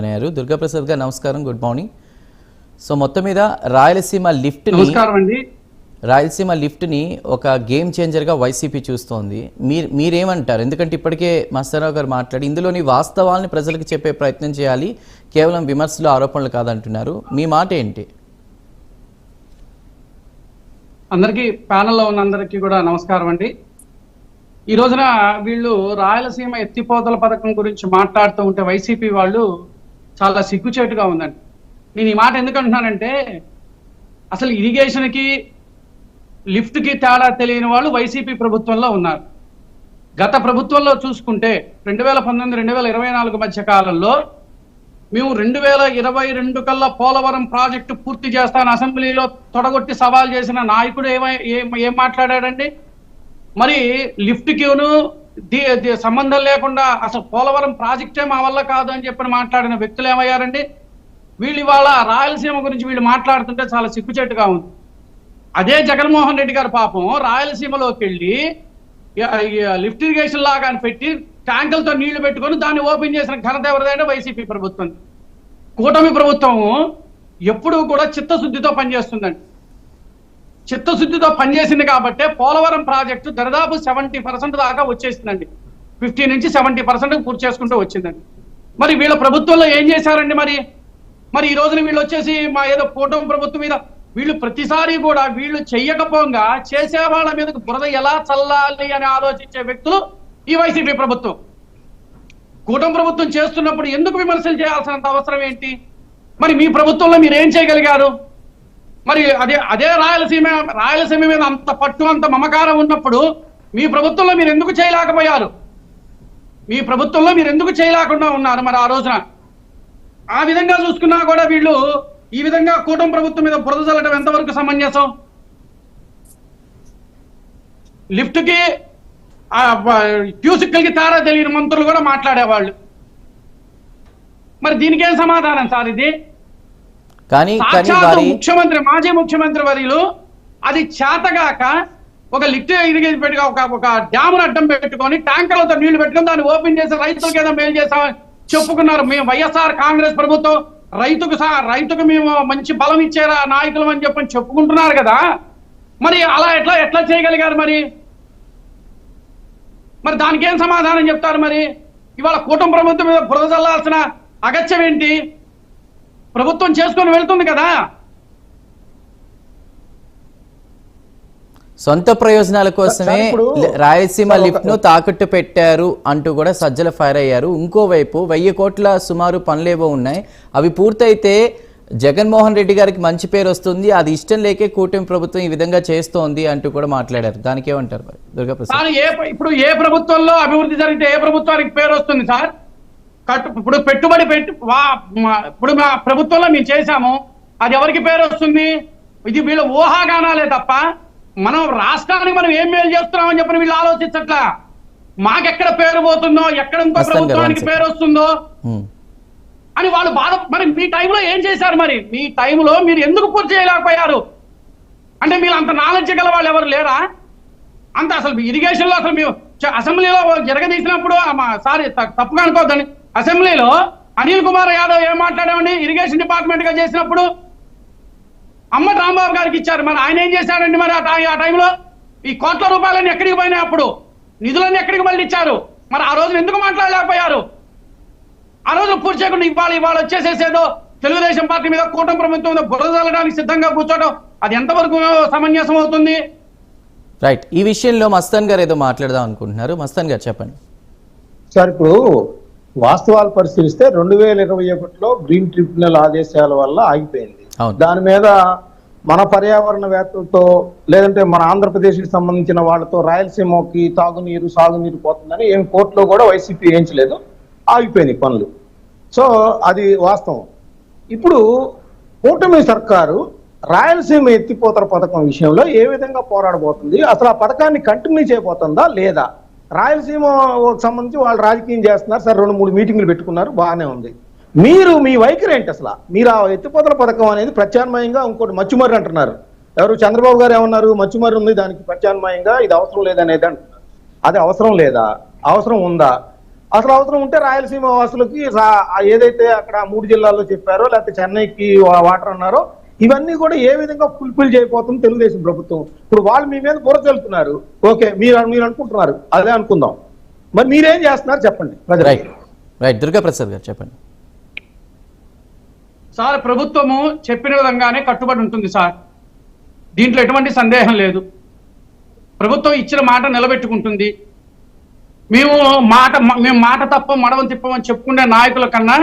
అయ్యారు. దుర్గాప్రసాద్ గారు నమస్కారం, గుడ్ మార్నింగ్. సో మొత్తం మీద రాయలసీమ లిఫ్ట్ని ఒక గేమ్ చేంజర్గా వైసీపీ చూస్తోంది. మీరేమంటారు? ఎందుకంటే ఇప్పటికే మస్తారావు గారు మాట్లాడి ఇందులోని వాస్తవాలని ప్రజలకు చెప్పే ప్రయత్నం చేయాలి, కేవలం విమర్శలు ఆరోపణలు కాదంటున్నారు. మీ మాట ఏంటి? అందరికీ, ప్యానెల్లో ఉన్న అందరికీ కూడా నమస్కారం అండి. ఈ రోజున వీళ్ళు రాయలసీమ ఎత్తిపోతల పథకం గురించి మాట్లాడుతూ ఉంటే వైసీపీ వాళ్ళు చాలా సిగ్గుచేటుగా ఉందండి. నేను ఈ మాట ఎందుకు అంటున్నానంటే, అసలు ఇరిగేషన్కి లిఫ్ట్కి తేడా తెలియని వాళ్ళు వైసీపీ ప్రభుత్వంలో ఉన్నారు. గత ప్రభుత్వంలో చూసుకుంటే 2019-2024 మధ్య కాలంలో మేము 2022 కల్లా పోలవరం ప్రాజెక్టు పూర్తి చేస్తాను అసెంబ్లీలో తొడగొట్టి సవాల్ చేసిన నాయకుడు ఏం మాట్లాడాడండి? మరి లిఫ్ట్కిను సంబంధం లేకుండా అసలు పోలవరం ప్రాజెక్టే మా వల్ల కాదు అని చెప్పి మాట్లాడిన వ్యక్తులు ఏమయ్యారండి? వీళ్ళు ఇవాళ రాయలసీమ గురించి వీళ్ళు మాట్లాడుతుంటే చాలా సిగ్గుచేటుగా ఉంది. అదే జగన్మోహన్ రెడ్డి గారు పాపం రాయలసీమలోకి వెళ్ళి లిఫ్ట్ ఇరిగేషన్ లాగా పెట్టి ట్యాంకులతో నీళ్లు పెట్టుకొని దాన్ని ఓపెన్ చేసిన ఘనత ఎవరిదైనా వైసీపీ ప్రభుత్వం. కూటమి ప్రభుత్వం ఎప్పుడూ కూడా చిత్తశుద్ధితో పనిచేస్తుందండి. చిత్తశుద్ధితో పనిచేసింది కాబట్టే పోలవరం ప్రాజెక్టు దాదాపు 70% దాకా వచ్చేసిందండి. 50 నుంచి 70% పూర్తి చేసుకుంటూ వచ్చిందండి. మరి వీళ్ళ ప్రభుత్వంలో ఏం చేశారండి? మరి ఈ రోజున వీళ్ళు వచ్చేసి మా ఏదో కూటమి ప్రభుత్వం మీద వీళ్ళు ప్రతిసారి కూడా వీళ్ళు చెయ్యకపోగా చేసే వాళ్ళ మీదకి బురద ఎలా చల్లాలి అని ఆలోచించే వ్యక్తులు ఈ వైసీపీ ప్రభుత్వం. కూటమి ప్రభుత్వం చేస్తున్నప్పుడు ఎందుకు విమర్శలు చేయాల్సినంత అవసరం ఏంటి? మరి మీ ప్రభుత్వంలో మీరు ఏం చేయగలిగారు? మరి అదే రాయలసీమ మీద అంత పట్టు, అంత మమకారం ఉన్నప్పుడు మీ ప్రభుత్వంలో మీరు ఎందుకు చేయలేకపోయారు? మీ ప్రభుత్వంలో మీరు ఎందుకు చేయలేకుండా ఉన్నారు? మరి ఆ రోజున ఆ విధంగా చూసుకున్నా కూడా వీళ్ళు ఈ విధంగా కూటమి ప్రభుత్వం మీద బురద చల్లడం ఎంతవరకు సమంజసం? లిఫ్ట్కి క్యూసిక్కి తేడా తెలియని మంత్రులు కూడా మాట్లాడేవాళ్ళు. మరి దీనికేం సమాధానం సార్? ఇది ముఖ్యమంత్రి, మాజీ ముఖ్యమంత్రి వర్యులు అది చేతగాక ఒక లిఫ్ట్ ఇరిగేషన్ పెట్టుగా ఒక డ్యామును అడ్డం పెట్టుకొని ట్యాంకర్లతో నీళ్లు పెట్టుకొని దాన్ని ఓపెన్ చేసి రైతులకు ఏదో మేలు చేస్తామని చెప్పుకున్నారు. మేము వైఎస్ఆర్ కాంగ్రెస్ ప్రభుత్వం రైతుకు మేము మంచి బలం ఇచ్చారా నాయకులు అని చెప్పని చెప్పుకుంటున్నారు కదా. మరి అలా ఎట్లా చేయగలిగారు? మరి దానికి ఏం సమాధానం చెప్తారు? మరి ఇవాళ కూటమి ప్రభుత్వం మీద బురద చల్లాల్సిన అగత్యం ఏంటి? ప్రభుత్వం చేసుకొని వెళ్తుంది కదా. సొంత ప్రయోజనాల కోసమే రాయలసీమ లిఫ్ట్ ను తాకట్టు పెట్టారు అంటూ కూడా సజ్జల ఫైర్ అయ్యారు. ఇంకోవైపు 1000 కోట్ల సుమారు పనులేవో ఉన్నాయి, అవి పూర్తయితే జగన్మోహన్ రెడ్డి గారికి మంచి పేరు వస్తుంది, అది ఇష్టం లేకే కూటమి ప్రభుత్వం ఈ విధంగా చేస్తోంది అంటూ కూడా మాట్లాడారు. దానికి ఏమంటారు మరి దుర్గాప్రసాద్? ఇప్పుడు ఏ ప్రభుత్వంలో అభివృద్ధి జరిగితే ఏ ప్రభుత్వానికి పేరు వస్తుంది సార్? ఇప్పుడు పెట్టుబడి ఇప్పుడు మా ప్రభుత్వంలో మేము చేశాము, అది ఎవరికి పేరు వస్తుంది? ఇది వీళ్ళ ఊహాగానాలే తప్ప మనం రాష్ట్రానికి మనం ఏం మేలు చేస్తున్నామని చెప్పని వీళ్ళు ఆలోచించట్లా. మాకెక్కడ పేరు పోతుందో, ఎక్కడ ఇంకో ప్రభుత్వానికి పేరు వస్తుందో అని వాళ్ళు బాధ. మరి మీ టైంలో ఏం చేశారు? మరి మీ టైంలో మీరు ఎందుకు పూర్తి చేయలేకపోయారు? అంటే మీరు అంత నాలెడ్జ్ గల వాళ్ళు ఎవరు లేరా? అంత అసలు ఇరిగేషన్ లో అసలు మేము అసెంబ్లీలో జరగదీసినప్పుడు సారీ తప్పుగా అనుకోవద్దని, అసెంబ్లీలో అనిల్ కుమార్ యాదవ్ ఏం మాట్లాడామని ఇరిగేషన్ డిపార్ట్మెంట్ గా చేసినప్పుడు అమ్మటి రాంబాబు గారికి ఇచ్చారు. మరి ఆయన ఏం చేశాడండి? మరి ఆ టైంలో ఈ కోట్ల రూపాయలన్నీ ఎక్కడికి పోయినాయి? అప్పుడు నిధులన్నీ ఎక్కడికి మళ్ళీ ఇచ్చారు? మరి ఆ రోజున ఎందుకు మాట్లాడలేకపోయారు? ఆ రోజు పూర్తి చేయకుండా ఇవాళ వచ్చేసేసేదో తెలుగుదేశం పార్టీ మీద కూటమి ప్రభుత్వం మీద బురద చల్లడానికి సిద్ధంగా కూర్చోవడం అది ఎంతవరకు సమంజసం అవుతుంది? రైట్. ఈ విషయంలో మస్తాన్ గారు ఏదో మాట్లాడదాం అనుకుంటున్నారు. మస్తాన్ గారు చెప్పండి సార్. ఇప్పుడు వాస్తవాలు పరిశీలిస్తే 2021లో గ్రీన్ ట్రిబ్యునల్ ఆదేశాల వల్ల ఆగిపోయింది. దాని మీద మన పర్యావరణవేత్తలతో లేదంటే మన ఆంధ్రప్రదేశ్కి సంబంధించిన వాళ్ళతో రాయలసీమకి తాగునీరు సాగునీరు పోతుందని ఏం కోర్టులో కూడా వైసీపీ వేయించలేదు, ఆగిపోయినాయి పనులు. సో అది వాస్తవం. ఇప్పుడు కూటమి సర్కారు రాయలసీమ ఎత్తిపోతల పథకం విషయంలో ఏ విధంగా పోరాడబోతుంది? అసలు ఆ పథకాన్ని కంటిన్యూ చేయబోతుందా లేదా? రాయలసీమ సంబంధించి వాళ్ళు రాజకీయం చేస్తున్నారు సార్, 2-3 మీటింగ్లు పెట్టుకున్నారు, బాగానే ఉంది. మీ వైఖరి ఏంటి అసలు? మీరు ఆ ఎత్తిపోతల పథకం అనేది ప్రత్యామ్నాయంగా ఇంకోటి మచ్చుమర్రి అంటున్నారు. ఎవరు? చంద్రబాబు గారు ఏమన్నారు? మచ్చుమర్రి ఉంది, దానికి ప్రత్యామ్నాయంగా ఇది అవసరం లేదనేది అంటున్నారు. అది అవసరం లేదా? అవసరం ఉందా? అసలు అవసరం ఉంటే రాయలసీమ వాసులకి ఏదైతే అక్కడ 3 జిల్లాల్లో చెప్పారో లేకపోతే చెన్నైకి వాటర్ అన్నారో ఇవన్నీ కూడా ఏ విధంగా ఫుల్ఫిల్ చేయబోతుంది తెలుగుదేశం ప్రభుత్వం. ఇప్పుడు వాళ్ళు మీ మీద బుర్ర చల్లుతున్నారు, ఓకే మీరు అనుకుంటున్నారు, అదే అనుకుందాం, మరి మీరేం చేస్తున్నారు చెప్పండి ప్రజలకి. రైట్ దుర్గా ప్రసాద్ గారు చెప్పండి. సార్ ప్రభుత్వము చెప్పిన విధంగానే కట్టుబడి ఉంటుంది సార్, దీంట్లో ఎటువంటి సందేహం లేదు. ప్రభుత్వం ఇచ్చిన మాట నిలబెట్టుకుంటుంది. మేము మాట తప్ప మడవం తిప్పమని చెప్పుకునే నాయకుల కన్నా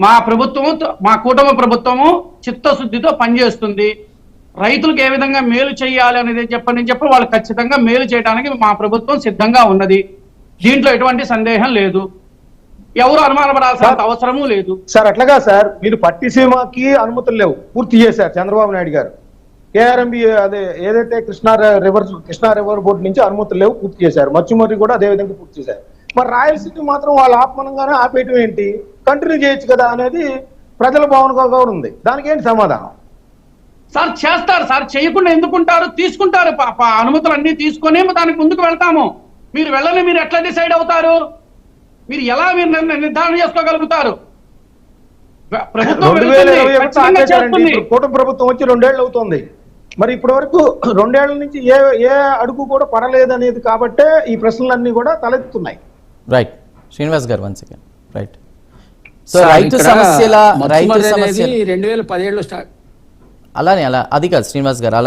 మా ప్రభుత్వము, మా కూటమి ప్రభుత్వము చిత్తశుద్ధితో పనిచేస్తుంది. రైతులకు ఏ విధంగా మేలు చేయాలి అనేది చెప్పి వాళ్ళు ఖచ్చితంగా మేలు చేయడానికి మా ప్రభుత్వం సిద్ధంగా ఉన్నది. దీంట్లో ఎటువంటి సందేహం లేదు, ఎవరు అనుమానపడాల్సిన అవసరమూ లేదు. సార్ అట్లాగా సార్, మీరు పట్టిసీమకి అనుమతులు లేవు, పూర్తి చేశారు చంద్రబాబు నాయుడు గారు. కేఆర్ఎంబి అదే ఏదైతే కృష్ణా రివర్ బోర్డు నుంచి అనుమతులు లేవు, పూర్తి చేశారు. మచ్చుమర్రి కూడా అదే విధంగా పూర్తి చేశారు. మరి రాయలసీమ మాత్రం వాళ్ళు ఆత్మనంగానే ఆపేయటం ఏంటి, కంటిన్యూ చేయొచ్చు కదా అనేది ప్రజల భావనగా ఉంది. దానికి ఏంటి సమాధానం? సార్ చేస్తారు సార్, చేయకుండా ఎందుకుంటారు, తీసుకుంటారు. అనుమతులు అన్ని తీసుకొని దానికి ముందుకు వెళ్తాము. మీరు వెళ్ళని మీరు ఎట్లా డిసైడ్ అవుతారు, మీరు ఎలా మీరు నిర్ధారణ చేసుకోగలుగుతారు? కూటమి ప్రభుత్వం వచ్చి 2 ఏళ్ళు అవుతుంది, మరి ఇప్పటి వరకు 2 ఏళ్ల నుంచి ఏ అడుగు కూడా పడలేదనేది కాబట్టే ఈ ప్రశ్నలన్నీ కూడా తలెత్తుతున్నాయి. రైట్ శ్రీనివాస్ గారు వన్స్ అగైన్. రైట్ సో రైతు సమస్యల 2017లో స్టార్ట్ అలానే అది కాదు శ్రీనివాస్ గారు.